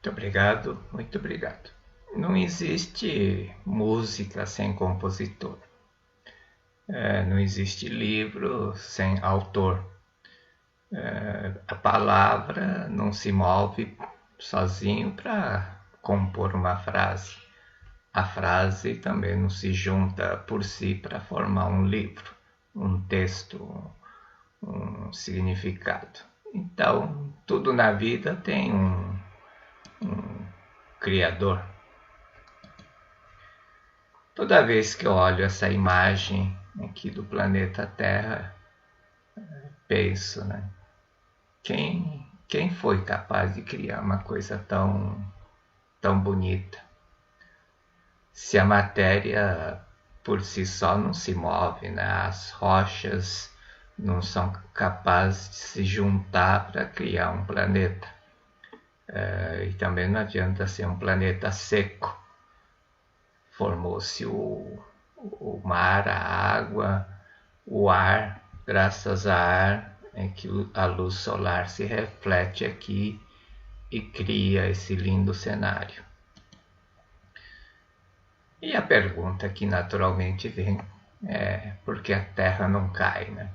Muito obrigado, muito obrigado. Não existe música sem compositor. Não existe livro sem autor. A palavra não se move sozinho para compor uma frase. A frase também não se junta por si para formar um livro, um texto, um significado. Então, tudo na vida tem um criador. Toda vez que eu olho essa imagem aqui do planeta Terra, penso, né? Quem foi capaz de criar uma coisa tão bonita? Se a matéria por si só não se move, né? As rochas não são capazes de se juntar para criar um planeta. E também não adianta ser um planeta seco. Formou-se o mar, a água, o ar. Graças a ar é que a luz solar se reflete aqui e cria esse lindo cenário. E a pergunta que naturalmente vem é por que a Terra não cai, né?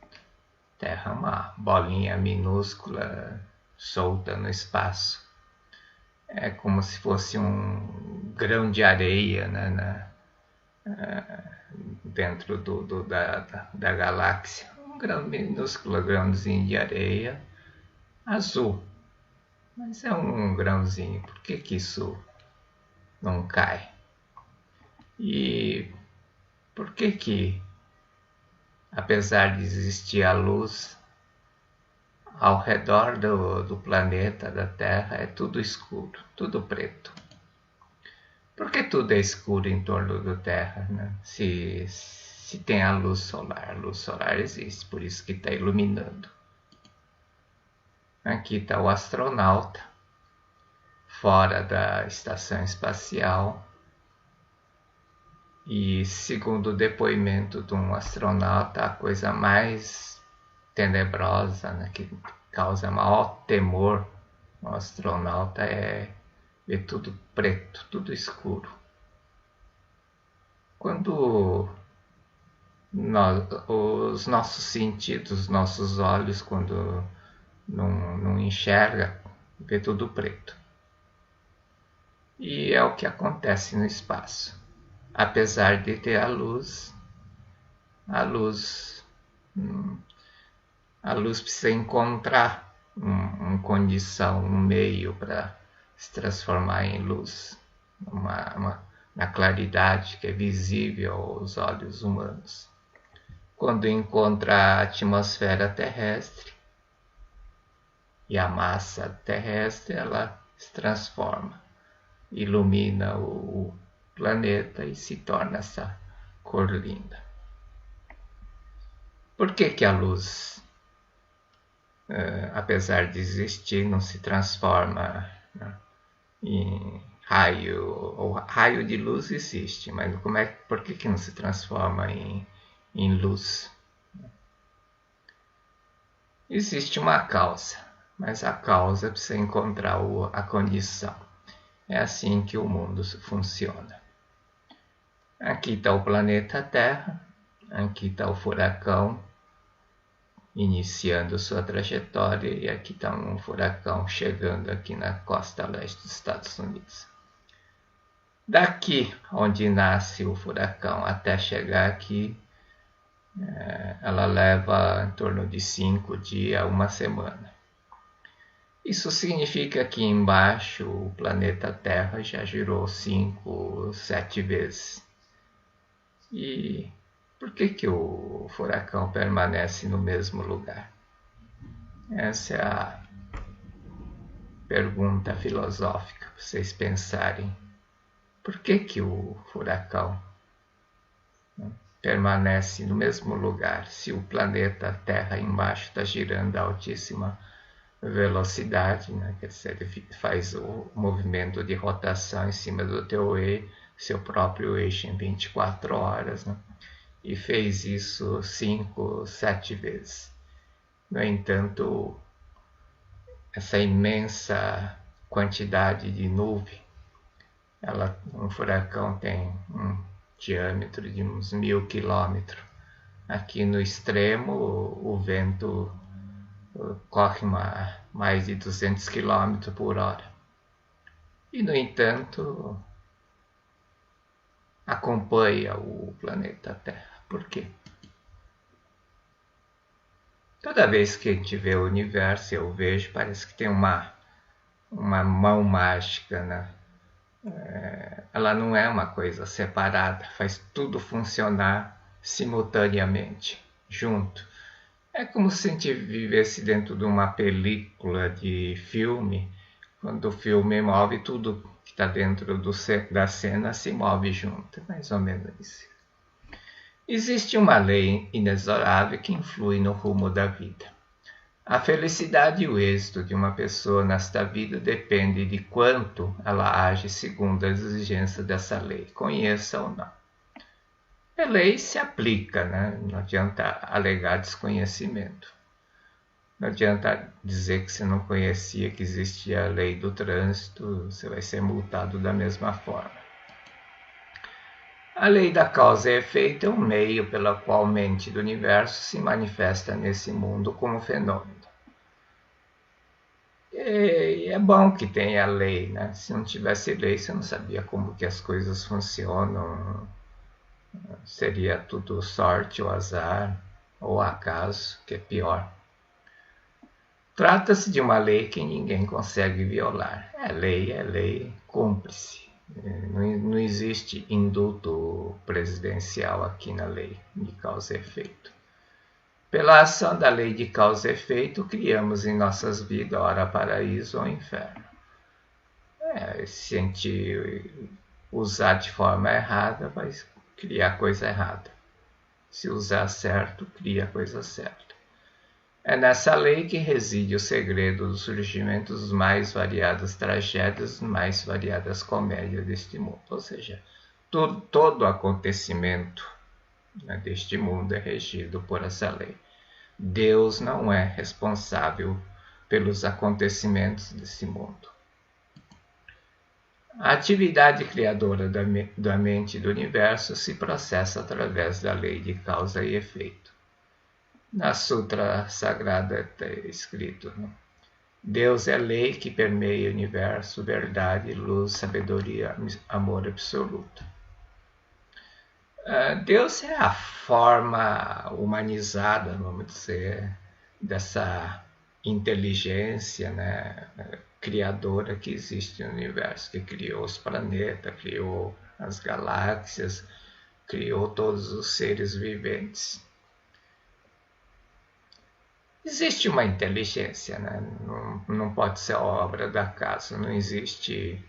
A Terra é uma bolinha minúscula solta no espaço. É como se fosse um grão de areia, né, dentro da galáxia. Um minúsculo grãozinho de areia azul. Mas é um grãozinho. Por que isso não cai? E por que, apesar de existir a luz, ao redor do planeta, da Terra, é tudo escuro, tudo preto? Por que tudo é escuro em torno da Terra, né? Se tem a luz solar existe, por isso que está iluminando. Aqui está o astronauta, fora da estação espacial. E segundo o depoimento de um astronauta, a coisa mais tenebrosa, né, que causa maior temor no astronauta é ver tudo preto, tudo escuro. Quando os nossos sentidos, nossos olhos, quando não enxerga, vê tudo preto. E é o que acontece no espaço. Apesar de ter a luz precisa encontrar uma condição, um meio para se transformar em luz, na claridade que é visível aos olhos humanos. Quando encontra a atmosfera terrestre e a massa terrestre, ela se transforma, ilumina o planeta e se torna essa cor linda. Por que a luz, apesar de existir, não se transforma, né, em raio? O raio de luz existe, mas por que não se transforma em luz? Existe uma causa, mas a causa precisa encontrar a condição. É assim que o mundo funciona. Aqui está o planeta Terra, aqui está o furacão iniciando sua trajetória e aqui está um furacão chegando aqui na costa leste dos Estados Unidos. Daqui onde nasce o furacão até chegar aqui, ela leva em torno de 5 dias a uma semana. Isso significa que embaixo o planeta Terra já girou 5, 7 vezes. E por que o furacão permanece no mesmo lugar? Essa é a pergunta filosófica para vocês pensarem. Por que o furacão permanece no mesmo lugar se o planeta Terra embaixo está girando a altíssima velocidade, né? Quer dizer, ele faz o movimento de rotação em cima do seu próprio eixo em 24 horas, né? E fez isso 5, 7 vezes. No entanto, essa imensa quantidade de nuvem. Um furacão tem um diâmetro de uns 1.000 quilômetros. Aqui no extremo, o vento corre mais de 200 quilômetros por hora. E, no entanto, acompanha o planeta Terra. Por quê? Toda vez que a gente vê o universo, eu vejo, parece que tem uma mão mágica, né? Ela não é uma coisa separada, faz tudo funcionar simultaneamente, junto. É como se a gente vivesse dentro de uma película de filme, quando o filme move, tudo que está dentro da cena se move junto, mais ou menos isso. Existe uma lei inexorável que influi no rumo da vida. A felicidade e o êxito de uma pessoa nesta vida depende de quanto ela age segundo as exigências dessa lei, conheça ou não. A lei se aplica, né? Não adianta alegar desconhecimento. Não adianta dizer que você não conhecia que existia a lei do trânsito, você vai ser multado da mesma forma. A lei da causa e efeito é um meio pela qual a mente do universo se manifesta nesse mundo como fenômeno. E é bom que tenha lei, né? Se não tivesse lei, você não sabia como que as coisas funcionam. Seria tudo sorte ou azar, ou acaso, que é pior. Trata-se de uma lei que ninguém consegue violar. É lei, cumpre-se. Não existe indulto presidencial aqui na lei de causa e efeito. Pela ação da lei de causa e efeito, criamos em nossas vidas, ora paraíso ou inferno. Se a gente usar de forma errada, vai criar coisa errada. Se usar certo, cria coisa certa. É nessa lei que reside o segredo do surgimento dos mais variadas tragédias, mais variadas comédias deste mundo. Ou seja, todo acontecimento, né, deste mundo é regido por essa lei. Deus não é responsável pelos acontecimentos desse mundo. A atividade criadora da mente do universo se processa através da lei de causa e efeito. Na Sutra Sagrada está escrito, né? Deus é lei que permeia o universo, verdade, luz, sabedoria, amor absoluto. Deus é a forma humanizada, vamos dizer, dessa inteligência, né, criadora que existe no universo, que criou os planetas, criou as galáxias, criou todos os seres viventes. Existe uma inteligência, né? Não pode ser obra do acaso, não existe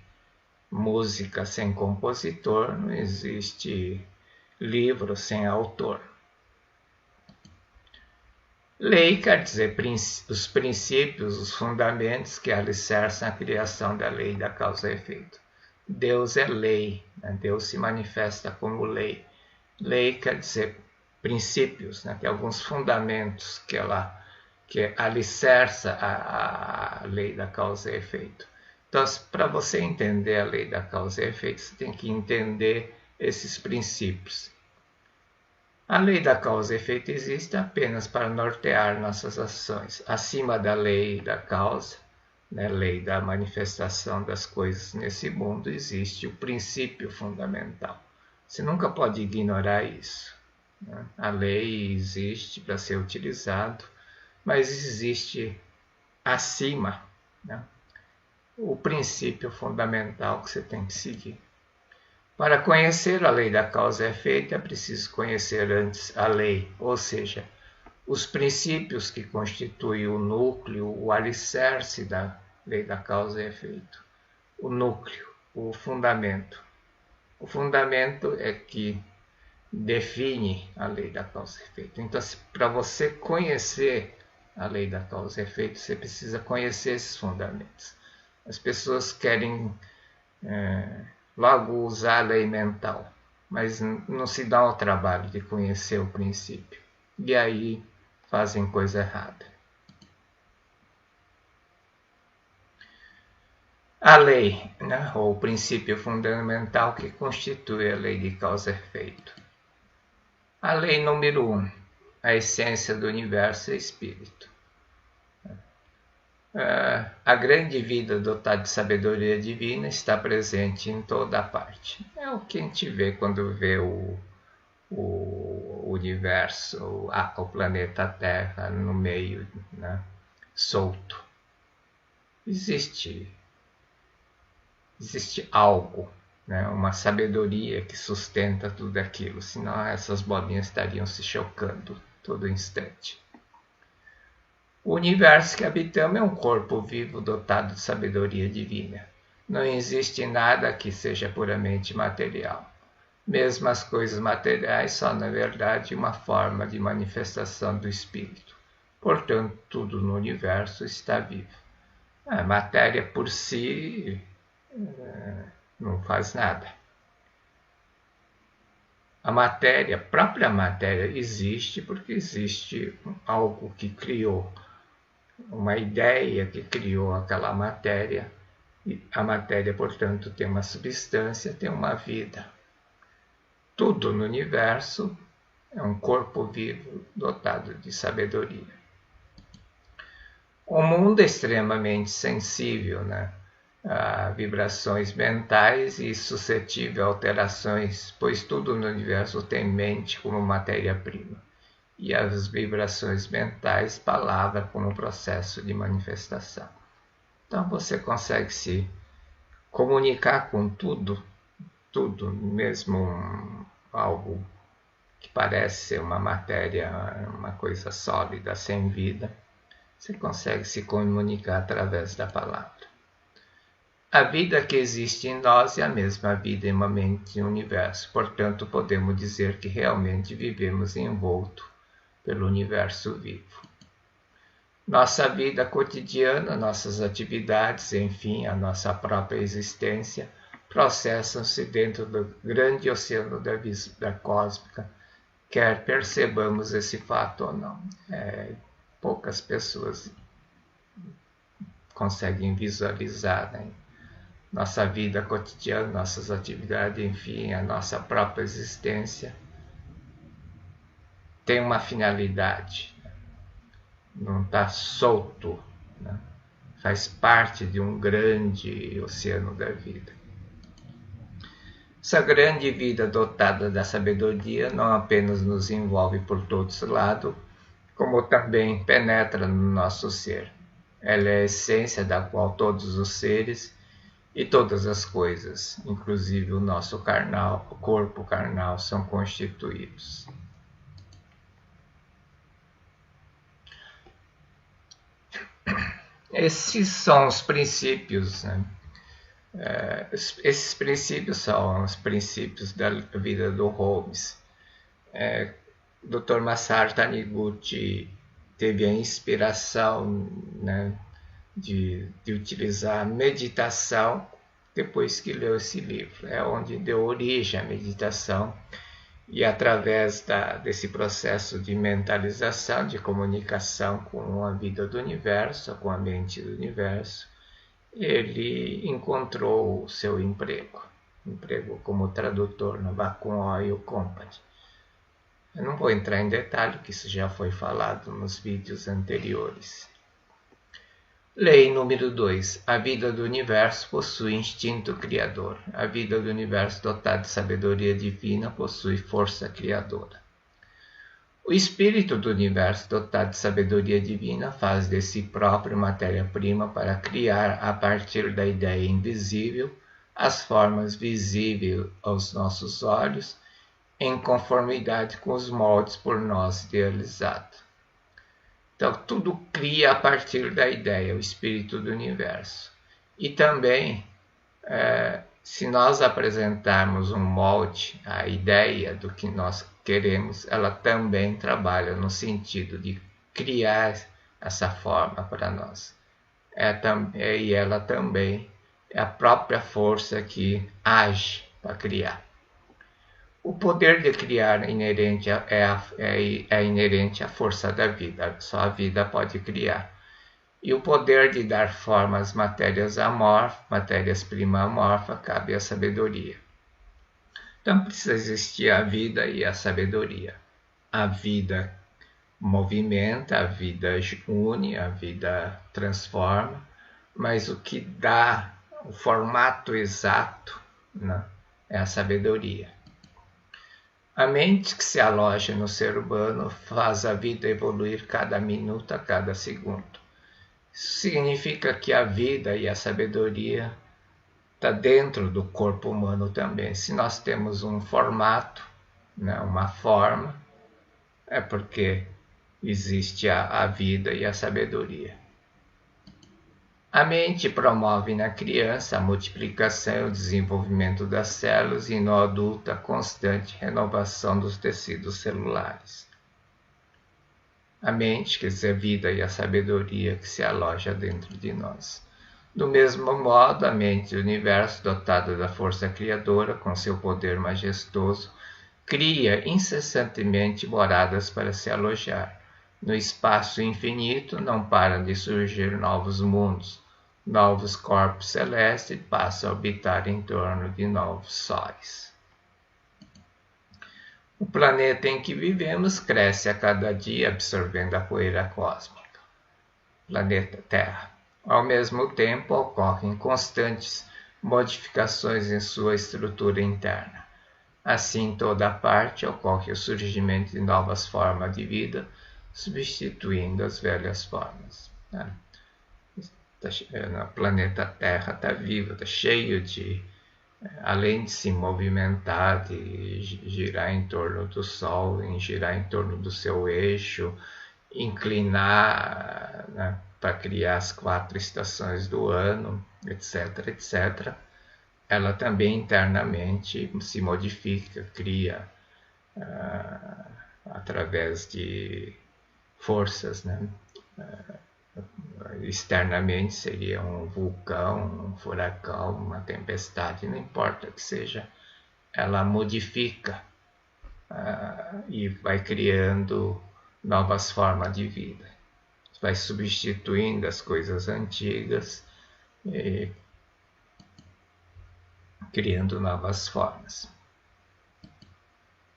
música sem compositor, não existe livro sem autor. Lei quer dizer os princípios, os fundamentos que alicerçam a criação da lei da causa e efeito. Deus é lei, né? Deus se manifesta como lei. Lei quer dizer princípios, né? Tem alguns fundamentos que alicerça a lei da causa e efeito. Então, para você entender a lei da causa e efeito, você tem que entender esses princípios. A lei da causa e efeito existe apenas para nortear nossas ações. Acima da lei da causa, né, lei da manifestação das coisas nesse mundo, existe o princípio fundamental. Você nunca pode ignorar isso, né? A lei existe para ser utilizado, mas existe acima, né, o princípio fundamental que você tem que seguir. Para conhecer a lei da causa e efeito, é preciso conhecer antes a lei, ou seja, os princípios que constituem o núcleo, o alicerce da lei da causa e efeito. O núcleo, o fundamento. O fundamento é que define a lei da causa e efeito. Então, para você conhecer a lei da causa e efeito, você precisa conhecer esses fundamentos. As pessoas querem logo usar a lei mental, mas não se dá ao trabalho de conhecer o princípio. E aí fazem coisa errada. A lei, né, ou o princípio fundamental que constitui a lei de causa e efeito. A lei número 1, a essência do universo é espírito. A grande vida dotada de sabedoria divina está presente em toda parte. É o que a gente vê quando vê o universo, o planeta Terra no meio, né, solto. Existe algo, né, uma sabedoria que sustenta tudo aquilo, senão essas bolinhas estariam se chocando todo instante. O universo que habitamos é um corpo vivo dotado de sabedoria divina. Não existe nada que seja puramente material. Mesmo as coisas materiais são, na verdade, uma forma de manifestação do espírito. Portanto, tudo no universo está vivo. A matéria por si não faz nada. A própria matéria existe porque existe algo que criou, uma ideia que criou aquela matéria, e a matéria, portanto, tem uma substância, tem uma vida. Tudo no universo é um corpo vivo dotado de sabedoria. O mundo é extremamente sensível, né, a vibrações mentais e suscetível a alterações, pois tudo no universo tem mente como matéria-prima, e as vibrações mentais, palavra como processo de manifestação. Então você consegue se comunicar com tudo, mesmo algo que parece ser uma matéria, uma coisa sólida, sem vida, você consegue se comunicar através da palavra. A vida que existe em nós é a mesma vida imanente no universo, portanto podemos dizer que realmente vivemos envolto pelo universo vivo. Nossa vida cotidiana, nossas atividades, enfim, a nossa própria existência, processam-se dentro do grande oceano da cósmica, quer percebamos esse fato ou não. Poucas pessoas conseguem visualizar, né, nossa vida cotidiana, nossas atividades, enfim, a nossa própria existência tem uma finalidade, não está solto, né? Faz parte de um grande oceano da vida. Essa grande vida dotada da sabedoria não apenas nos envolve por todos os lados, como também penetra no nosso ser. Ela é a essência da qual todos os seres e todas as coisas, inclusive o nosso corpo carnal, são constituídos. Esses são os princípios, né? Esses princípios são os princípios da vida do Holmes. Dr. Masaru Taniguchi teve a inspiração, né, de utilizar a meditação depois que leu esse livro. É onde deu origem à meditação, e através desse processo de mentalização, de comunicação com a vida do universo, com a mente do universo, ele encontrou o seu emprego como tradutor na Bakun Oil Company. Eu não vou entrar em detalhe, que isso já foi falado nos vídeos anteriores. Lei número 2. A vida do universo possui instinto criador. A vida do universo dotada de sabedoria divina possui força criadora. O espírito do universo dotado de sabedoria divina faz de si próprio matéria-prima para criar, a partir da ideia invisível, as formas visíveis aos nossos olhos, em conformidade com os moldes por nós idealizados. Então, tudo cria a partir da ideia, o espírito do universo. E também, se nós apresentarmos um molde, a ideia do que nós queremos, ela também trabalha no sentido de criar essa forma para nós. E ela também é a própria força que age para criar. O poder de criar é inerente à força da vida. Só a vida pode criar. E o poder de dar forma às matérias-prima amorfas, cabe à sabedoria. Então precisa existir a vida e a sabedoria. A vida movimenta, a vida une, a vida transforma, mas o que dá o formato exato, né, é a sabedoria. A mente que se aloja no ser humano faz a vida evoluir cada minuto, a cada segundo. Isso significa que a vida e a sabedoria está dentro do corpo humano também. Se nós temos um formato, né, uma forma, é porque existe a vida e a sabedoria. A mente promove na criança a multiplicação e o desenvolvimento das células e no adulto a constante renovação dos tecidos celulares. A mente, quer dizer, a vida e a sabedoria que se aloja dentro de nós. Do mesmo modo, a mente do universo, dotada da força criadora, com seu poder majestoso, cria incessantemente moradas para se alojar. No espaço infinito não param de surgir novos mundos, novos corpos celestes passam a habitar em torno de novos sóis. O planeta em que vivemos cresce a cada dia absorvendo a poeira cósmica. Planeta Terra. Ao mesmo tempo, ocorrem constantes modificações em sua estrutura interna. Assim, em toda parte ocorre o surgimento de novas formas de vida, substituindo as velhas formas. O planeta Terra está vivo, está cheio de, além de se movimentar, de girar em torno do Sol, girar em torno do seu eixo, inclinar, né, para criar as 4 estações do ano, etc., etc., ela também internamente se modifica, cria através de forças, né? Externamente seria um vulcão, um furacão, uma tempestade, não importa que seja, ela modifica e vai criando novas formas de vida, vai substituindo as coisas antigas e criando novas formas.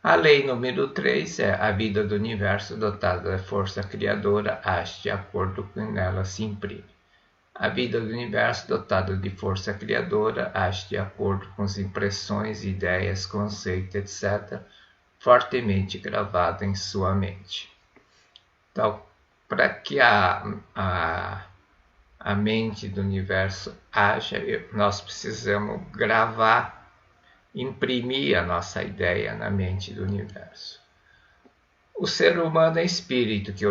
A lei número 3 é a vida do universo dotada da força criadora age de acordo com nela se imprime. A vida do universo dotada de força criadora age de acordo com as impressões, ideias, conceitos, etc., fortemente gravado em sua mente. Então, para que a mente do universo haja, nós precisamos gravar, imprimir a nossa ideia na mente do universo. O ser humano é espírito que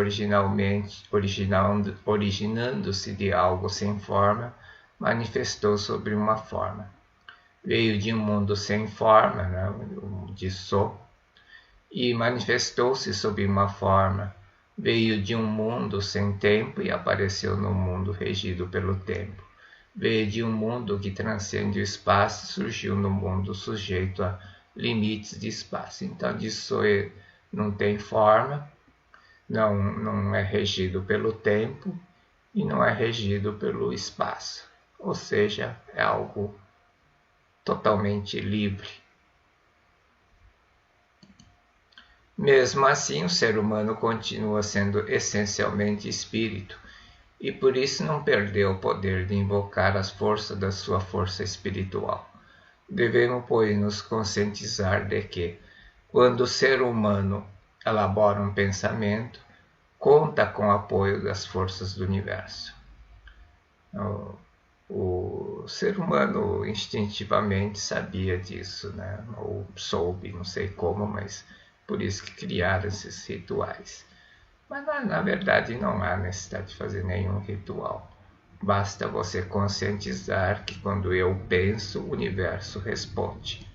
originando-se de algo sem forma, manifestou sobre uma forma. Veio de um mundo sem forma, né, de So, e manifestou-se sob uma forma. Veio de um mundo sem tempo e apareceu no mundo regido pelo tempo. Veio de um mundo que transcende o espaço e surgiu no mundo sujeito a limites de espaço. Então, disso não tem forma, não é regido pelo tempo e não é regido pelo espaço. Ou seja, é algo totalmente livre. Mesmo assim, o ser humano continua sendo essencialmente espírito e por isso não perdeu o poder de invocar as forças da sua força espiritual. Devemos, pois, nos conscientizar de que, quando o ser humano elabora um pensamento, conta com o apoio das forças do universo. O ser humano instintivamente sabia disso, né? Ou soube, não sei como, mas por isso que criaram esses rituais. Mas na verdade não há necessidade de fazer nenhum ritual. Basta você conscientizar que quando eu penso, o universo responde.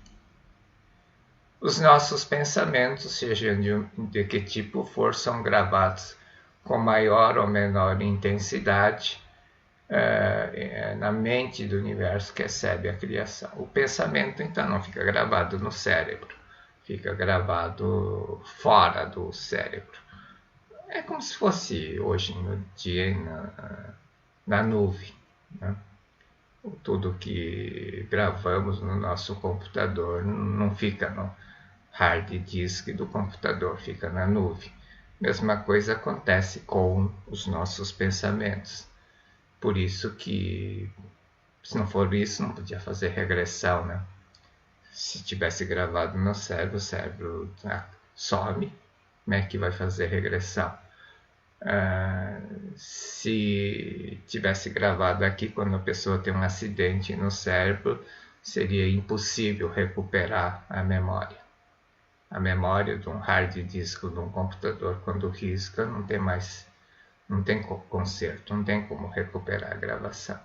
Os nossos pensamentos, sejam de que tipo for, são gravados com maior ou menor intensidade na mente do universo que recebe a criação. O pensamento, então, não fica gravado no cérebro, fica gravado fora do cérebro. É como se fosse hoje no dia na nuvem, né? Tudo que gravamos no nosso computador não fica no hard disk do computador, fica na nuvem. Mesma coisa acontece com os nossos pensamentos. Por isso que, se não for isso, não podia fazer regressão, né? Se tivesse gravado no cérebro, o cérebro some. Como é que vai fazer regressão? Se tivesse gravado aqui quando a pessoa tem um acidente no cérebro, seria impossível recuperar a memória. A memória de um hard disk de um computador, quando risca, não tem conserto, não tem como recuperar a gravação.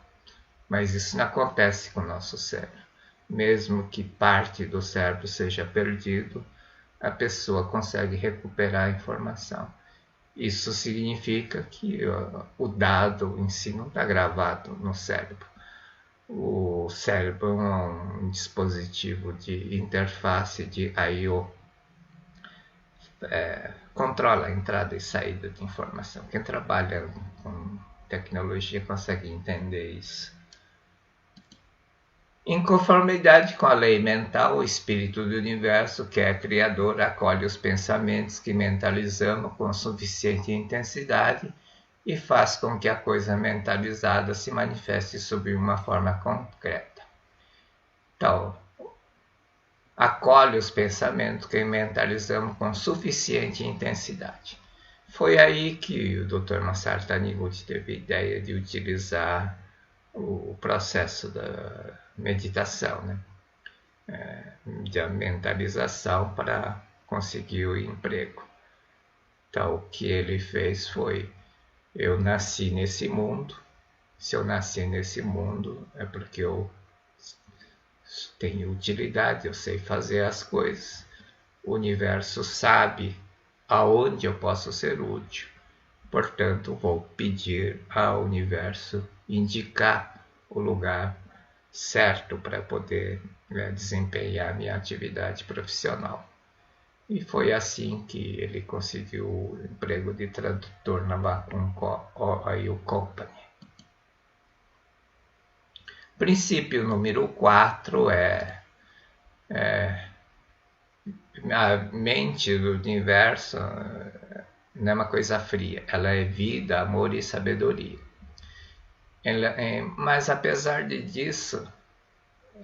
Mas isso não acontece com o nosso cérebro. Mesmo que parte do cérebro seja perdido, a pessoa consegue recuperar a informação. Isso significa que o dado em si não está gravado no cérebro. O cérebro é um dispositivo de interface de I/O. Controla a entrada e saída de informação. Quem trabalha com tecnologia consegue entender isso. Em conformidade com a lei mental, o espírito do universo, que é criador, acolhe os pensamentos que mentalizamos com suficiente intensidade e faz com que a coisa mentalizada se manifeste sob uma forma concreta. Então, acolhe os pensamentos que mentalizamos com suficiente intensidade. Foi aí que o Dr. Masaru Taniguchi teve a ideia de utilizar o processo da meditação, né? De mentalização para conseguir o emprego. Então, o que ele fez foi: eu nasci nesse mundo. Se eu nasci nesse mundo, é porque eu tenho utilidade, eu sei fazer as coisas. O universo sabe aonde eu posso ser útil. Portanto, vou pedir ao universo indicar o lugar certo para poder desempenhar minha atividade profissional. E foi assim que ele conseguiu o emprego de tradutor na Wacom Oil Company. Princípio número 4 a mente do universo não é uma coisa fria, ela é vida, amor e sabedoria. Mas apesar disso,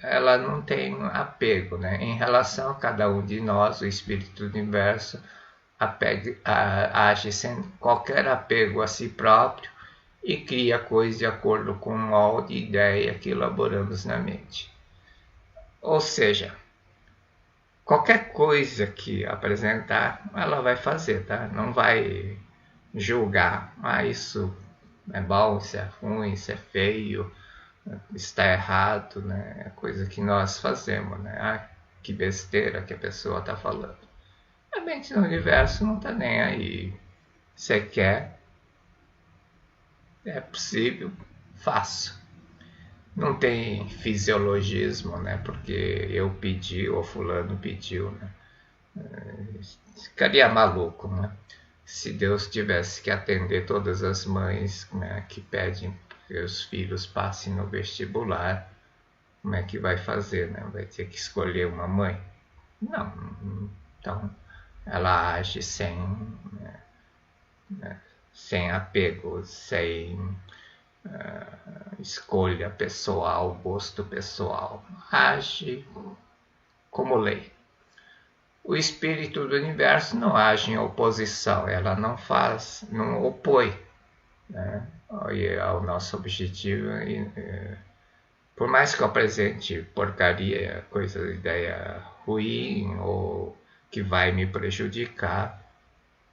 ela não tem apego, né? Em relação a cada um de nós, o espírito do universo age sem qualquer apego a si próprio e cria coisas de acordo com o molde e ideia que elaboramos na mente. Ou seja, qualquer coisa que apresentar, ela vai fazer, tá? Não vai julgar. Isso é bom, isso é ruim, isso é feio, está errado, né? É coisa que nós fazemos, né? Que besteira que a pessoa está falando. A mente do universo não está nem aí. Você quer, é possível, faço. Não tem fisiologismo, né? Porque eu pedi ou fulano pediu, né? Ficaria maluco, né? Se Deus tivesse que atender todas as mães, né, que pedem que os filhos passem no vestibular, como é que vai fazer, né? Vai ter que escolher uma mãe? Não. Então, ela age sem apego, sem escolha pessoal, gosto pessoal. Age como lei. O espírito do universo não age em oposição, ela não opõe, né, ao nosso objetivo. Por mais que eu apresente porcaria, coisa, ideia ruim ou que vai me prejudicar,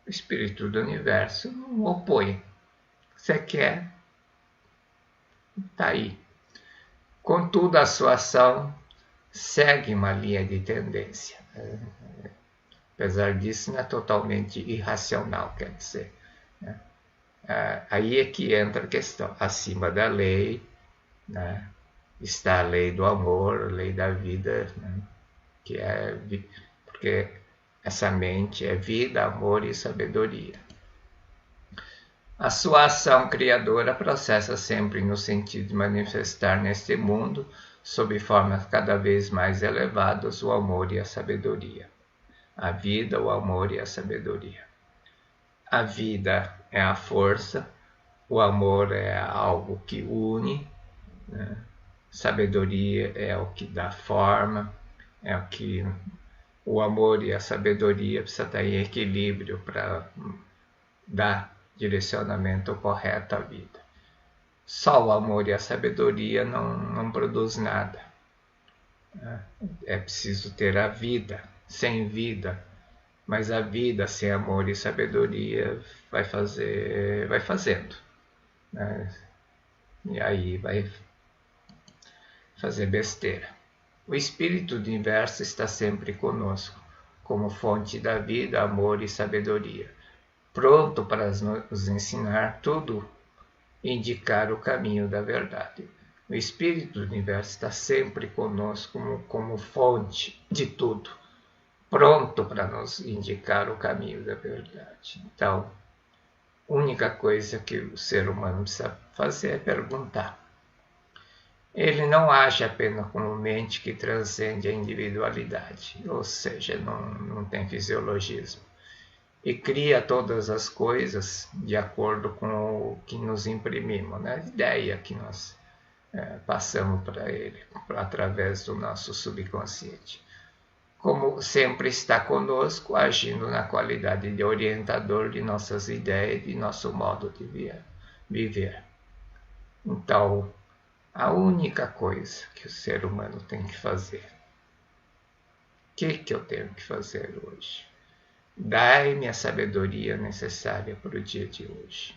o espírito do universo não opõe. Você quer, está aí. Contudo, a sua ação segue uma linha de tendência. Apesar disso, não é totalmente irracional, quer dizer. Né? Aí é que entra a questão. Acima da lei, né, está a lei do amor, a lei da vida, né, que é porque essa mente é vida, amor e sabedoria. A sua ação criadora processa sempre no sentido de manifestar neste mundo, sob formas cada vez mais elevadas, o amor e a sabedoria. A vida, o amor e a sabedoria. A vida é a força, o amor é algo que une, né? Sabedoria é o que dá forma, é o que o amor e a sabedoria precisam estar em equilíbrio para dar direcionamento correto à vida. Só o amor e a sabedoria não produz nada. É preciso ter a vida, sem vida, mas a vida sem amor e sabedoria vai fazendo, né? E aí vai fazer besteira. O espírito do universo está sempre conosco, como fonte da vida, amor e sabedoria, pronto para nos ensinar tudo e indicar o caminho da verdade. O espírito do universo está sempre conosco como fonte de tudo, pronto para nos indicar o caminho da verdade. Então, a única coisa que o ser humano precisa fazer é perguntar. Ele não age apenas como mente que transcende a individualidade, ou seja, não tem fisiologismo, e cria todas as coisas de acordo com o que nos imprimimos, né? A ideia que nós passamos para ele, através do nosso subconsciente. Como sempre está conosco, agindo na qualidade de orientador de nossas ideias e de nosso modo de viver. Então, a única coisa que o ser humano tem que fazer, o que eu tenho que fazer hoje? Dai-me a sabedoria necessária para o dia de hoje.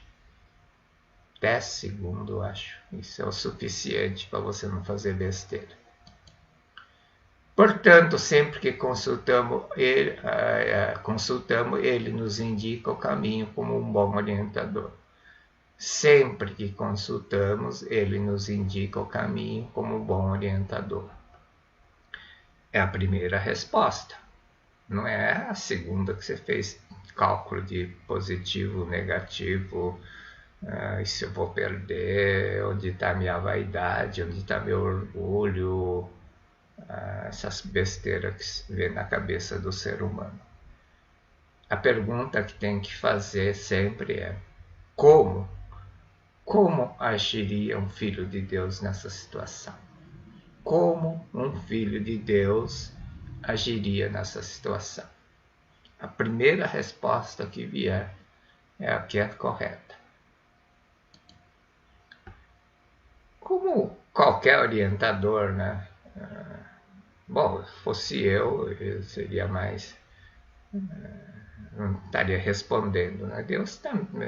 10 segundos, acho. Isso é o suficiente para você não fazer besteira. Portanto, sempre que consultamos ele nos indica o caminho como um bom orientador. Sempre que consultamos, ele nos indica o caminho como um bom orientador. É a primeira resposta. Não é a segunda que você fez cálculo de positivo, negativo, se eu vou perder, onde está minha vaidade, onde está meu orgulho, essas besteiras que se vê na cabeça do ser humano. A pergunta que tem que fazer sempre é: como agiria um filho de Deus nessa situação? Como um filho de Deus agiria nessa situação? A primeira resposta que vier é a que é correta. Como qualquer orientador, né? Bom, se fosse eu seria mais... não estaria respondendo, né? Deus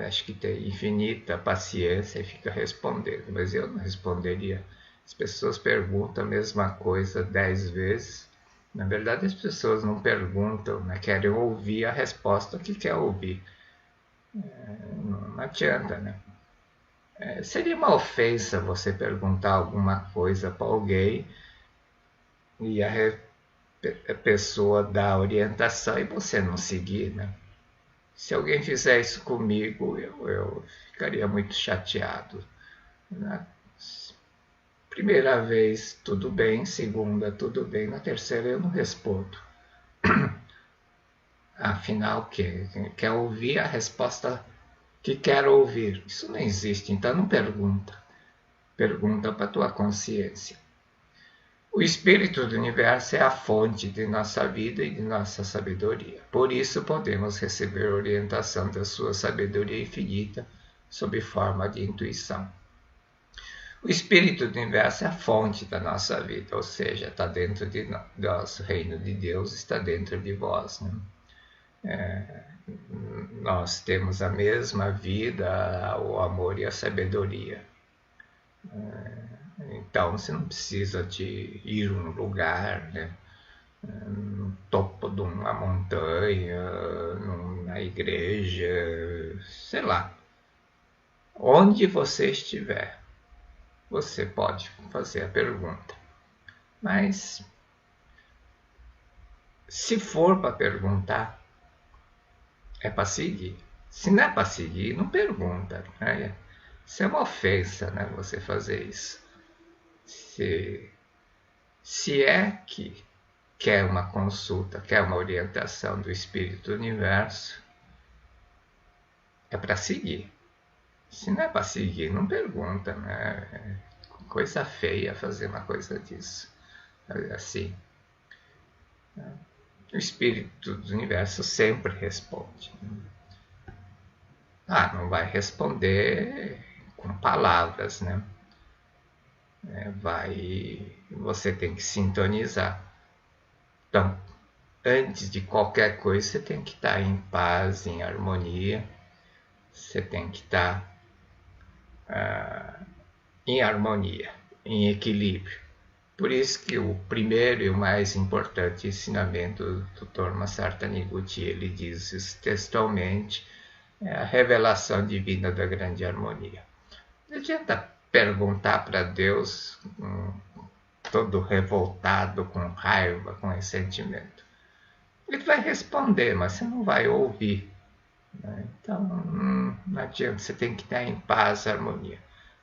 acho que tem infinita paciência e fica respondendo, mas eu não responderia. As pessoas perguntam a mesma coisa 10 vezes. Na verdade, as pessoas não perguntam, né? Querem ouvir a resposta que quer ouvir. Não adianta, né? Seria uma ofensa você perguntar alguma coisa para alguém e a pessoa dar orientação e você não seguir, né? Se alguém fizer isso comigo, eu ficaria muito chateado, né? Primeira vez, tudo bem. Segunda, tudo bem. Na terceira, eu não respondo. Afinal, quer ouvir a resposta que quer ouvir. Isso não existe, então não pergunta. Pergunta para a tua consciência. O espírito do universo é a fonte de nossa vida e de nossa sabedoria. Por isso podemos receber orientação da sua sabedoria infinita sob forma de intuição. O espírito do universo é a fonte da nossa vida, ou seja, está dentro de nós. O reino de Deus está dentro de vós, né? Nós temos a mesma vida, o amor e a sabedoria. Então você não precisa de ir a um lugar, né, no topo de uma montanha, na igreja, sei lá. Onde você estiver, você pode fazer a pergunta. Mas se for para perguntar, é para seguir. Se não é para seguir, não pergunta. Né? Isso é uma ofensa, né? Você fazer isso. Se é que quer uma consulta, quer uma orientação do Espírito do Universo, é para seguir. Se não é para seguir, não pergunta, né? É coisa feia fazer uma coisa disso. Assim, o Espírito do Universo sempre responde. Não vai responder com palavras, né? Você tem que sintonizar. Então, antes de qualquer coisa, você tem que estar em paz, em harmonia. Você tem que estar em harmonia, em equilíbrio. Por isso que o primeiro e o mais importante ensinamento do Dr. Masaru Taniguchi, ele diz isso textualmente, é a revelação divina da grande harmonia. Não adianta perguntar para Deus todo revoltado, com raiva, com ressentimento. Ele vai responder, mas você não vai ouvir. Né? Então, não adianta, você tem que estar em paz, harmonia.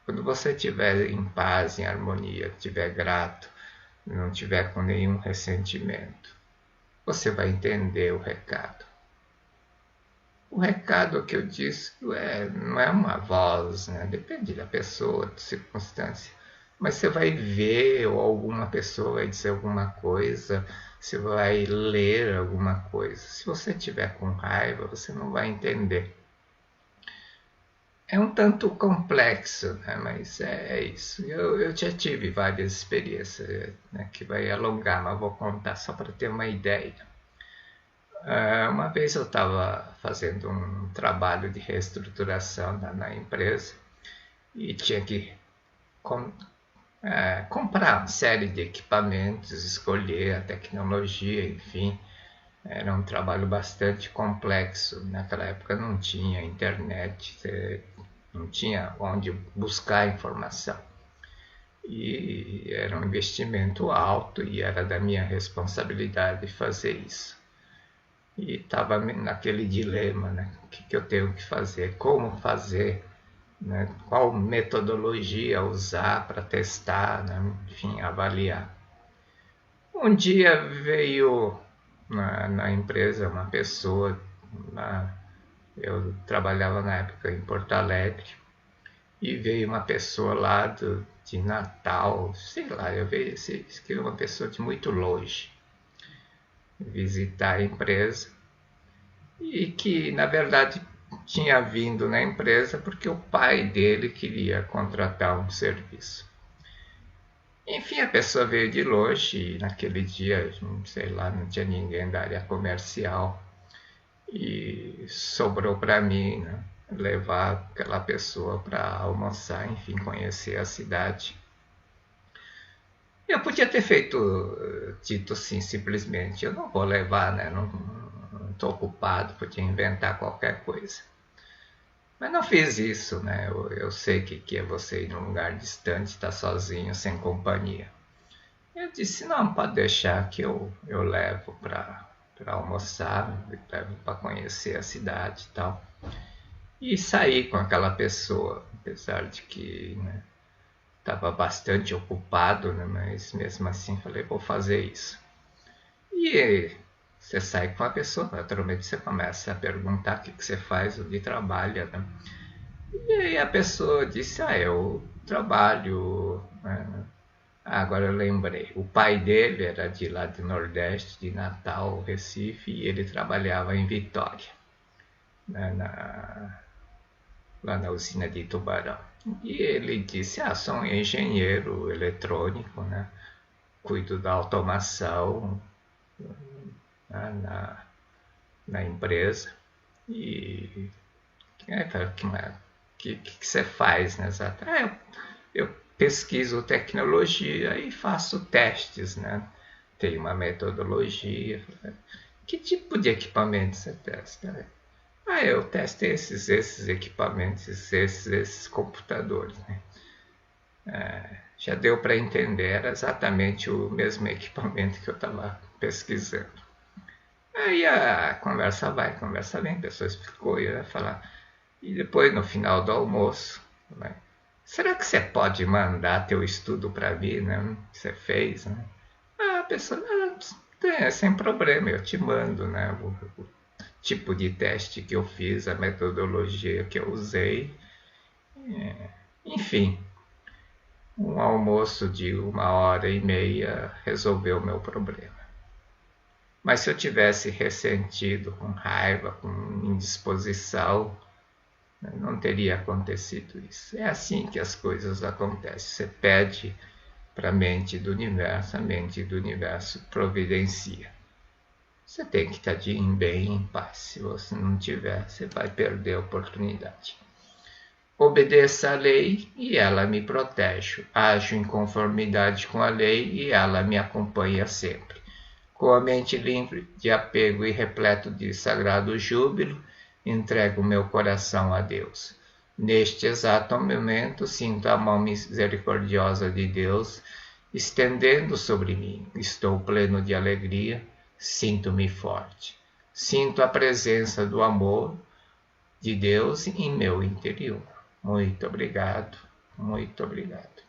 Quando você estiver em paz, em harmonia, estiver grato, não estiver com nenhum ressentimento, você vai entender o recado. O recado que eu disse não é uma voz, né? Depende da pessoa, da circunstância. Mas você vai ver, ou alguma pessoa vai dizer alguma coisa, você vai ler alguma coisa. Se você estiver com raiva, você não vai entender. É um tanto complexo, né? Mas é isso. Eu já tive várias experiências, né, que vai alongar, mas vou contar só para ter uma ideia. Uma vez eu estava fazendo um trabalho de reestruturação na empresa e tinha que comprar uma série de equipamentos, escolher a tecnologia, enfim. Era um trabalho bastante complexo. Naquela época não tinha internet, não tinha onde buscar informação. E era um investimento alto e era da minha responsabilidade fazer isso. E estava naquele dilema, né? O que eu tenho que fazer, como fazer, né? Qual metodologia usar para testar, né? Enfim, avaliar. Um dia veio na empresa uma pessoa, eu trabalhava na época em Porto Alegre, e veio uma pessoa lá de Natal, sei lá, eu vejo que uma pessoa de muito longe visitar a empresa e que, na verdade, tinha vindo na empresa porque o pai dele queria contratar um serviço. Enfim, a pessoa veio de longe e naquele dia, sei lá, não tinha ninguém da área comercial e sobrou para mim, né, levar aquela pessoa para almoçar, enfim, conhecer a cidade. Eu podia ter dito assim, simplesmente, eu não vou levar, né, não estou ocupado, podia inventar qualquer coisa. Mas não fiz isso, né? Eu sei que é você ir num lugar distante, estar sozinho, sem companhia. Eu disse, não, pode deixar que eu levo para almoçar, levo para conhecer a cidade e tal. E saí com aquela pessoa, apesar de que estava bastante ocupado, né? Mas mesmo assim falei, vou fazer isso. E você sai com a pessoa, naturalmente você começa a perguntar o que você faz, onde trabalha, né? E aí a pessoa disse, eu trabalho, né? Agora eu lembrei, o pai dele era de lá do Nordeste, de Natal, Recife, e ele trabalhava em Vitória, né? Lá na usina de Tubarão. E ele disse, sou um engenheiro eletrônico, né? Cuido da automação, na empresa. E o que você faz, né? Eu pesquiso tecnologia e faço testes, né? Tem uma metodologia. Que tipo de equipamento você testa? Eu testo esses equipamentos, esses computadores, né? Já deu para entender, era exatamente o mesmo equipamento que eu estava pesquisando. Aí a conversa vai, a conversa vem, a pessoa explicou e eu ia falar. E depois, no final do almoço, né? Será que você pode mandar teu estudo para mim, né? Que você fez, né? A pessoa, sem problema, eu te mando, né? O tipo de teste que eu fiz, a metodologia que eu usei. Enfim, um almoço de 1h30 resolveu o meu problema. Mas se eu tivesse ressentido, com raiva, com indisposição, não teria acontecido isso. É assim que as coisas acontecem. Você pede para a mente do universo providencia. Você tem que estar em bem, em paz. Se você não tiver, você vai perder a oportunidade. Obedeça a lei e ela me protege. Ajo em conformidade com a lei e ela me acompanha sempre. Com a mente livre de apego e repleto de sagrado júbilo, entrego meu coração a Deus. Neste exato momento, sinto a mão misericordiosa de Deus estendendo sobre mim. Estou pleno de alegria, sinto-me forte. Sinto a presença do amor de Deus em meu interior. Muito obrigado, muito obrigado.